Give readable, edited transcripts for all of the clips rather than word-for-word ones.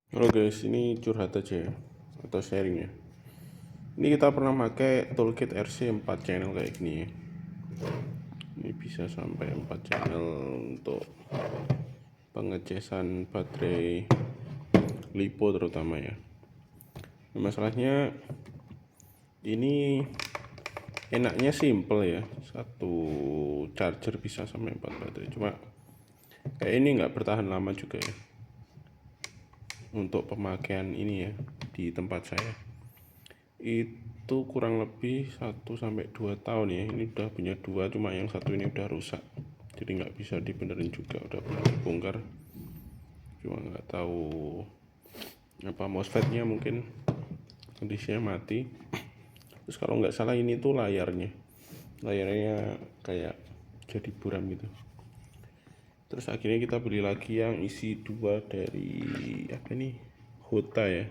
Halo guys, ini curhat aja ya, atau sharing ya. Ini kita pernah pakai toolkit RC 4 channel kayak gini ya. Ini bisa sampai 4 channel untuk pengecasan baterai lipo terutama ya. Nah, masalahnya ini enaknya simple ya, satu charger bisa sampai 4 baterai. Cuma kayak ini nggak bertahan lama juga ya untuk pemakaian ini ya di tempat saya. Itu kurang lebih 1-2 tahun ya. Ini udah punya 2, cuma yang satu ini udah rusak, jadi nggak bisa dibenerin juga. Udah pernah dibongkar, cuma nggak tahu apa MOSFET-nya mungkin kondisinya mati. Terus kalau nggak salah ini tuh layarnya kayak jadi buram gitu. Terus akhirnya kita beli lagi yang isi 2 dari apa nih, Hota ya,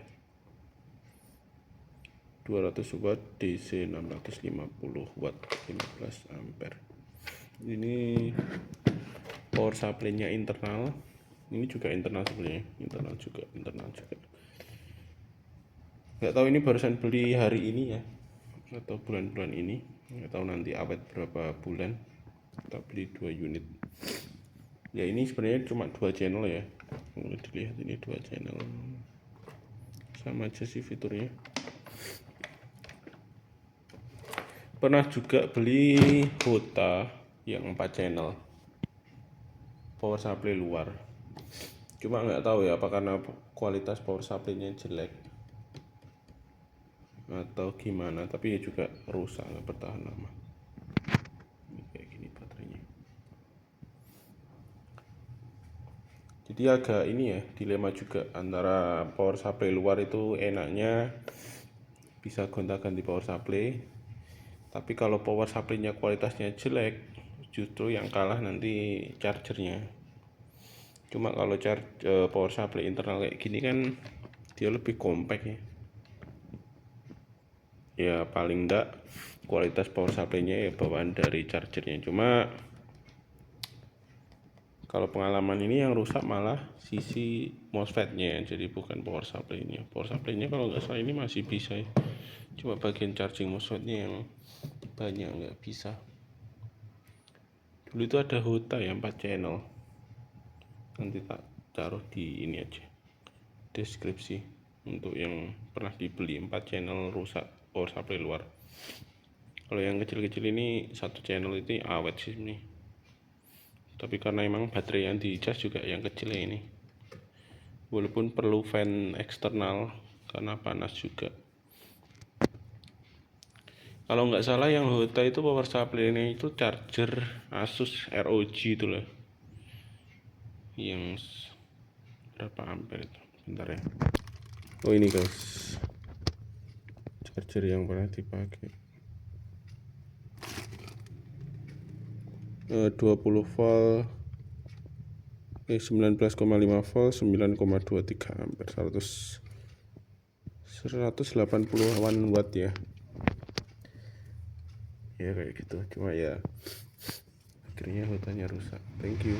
200 watt DC 650 watt 15 ampere. Ini power supply-nya internal. Ini juga internal sebenarnya, internal juga. Nggak tahu ini barusan beli hari ini ya atau bulan-bulan ini, nggak tahu nanti awet berapa bulan. Kita beli 2 unit ya. Ini sebenarnya cuma 2 channel ya, boleh dilihat ini 2 channel, sama aja sih fiturnya. Pernah juga beli Hota yang 4 channel power supply luar, cuma nggak tahu ya apa karena kualitas power supply-nya jelek atau gimana, tapi ya juga rusak, nggak bertahan lama. Ini kayak gini baterainya. Jadi agak ini ya, dilema juga antara power supply luar itu enaknya bisa gonta-ganti power supply, tapi kalau power supply-nya kualitasnya jelek, justru yang kalah nanti chargernya. Cuma kalau power supply internal kayak gini kan dia lebih compact ya. Ya paling enggak kualitas power supply-nya ya bawaan dari chargernya. Cuma kalau pengalaman ini yang rusak malah sisi MOSFET-nya, jadi bukan power supply-nya. Power supply-nya kalau nggak salah ini masih bisa ya, cuma bagian charging MOSFET-nya yang banyak nggak bisa. Dulu itu ada Hota ya 4 channel, nanti tak taruh di ini aja deskripsi untuk yang pernah dibeli 4 channel rusak power supply luar. Kalau yang kecil-kecil ini 1 channel itu awet sih nih, tapi karena emang baterai yang dicas juga yang kecil ya ini, walaupun perlu fan eksternal karena panas juga. Kalau nggak salah yang Hota itu power supply ini itu charger Asus ROG itu loh, yang berapa ampere itu, bentar ya. Oh ini guys, charger yang pernah dipakai 20 volt 19,5 volt 9,23 ampere 180-an watt ya kayak gitu. Cuma ya akhirnya Hotanya rusak. Thank you.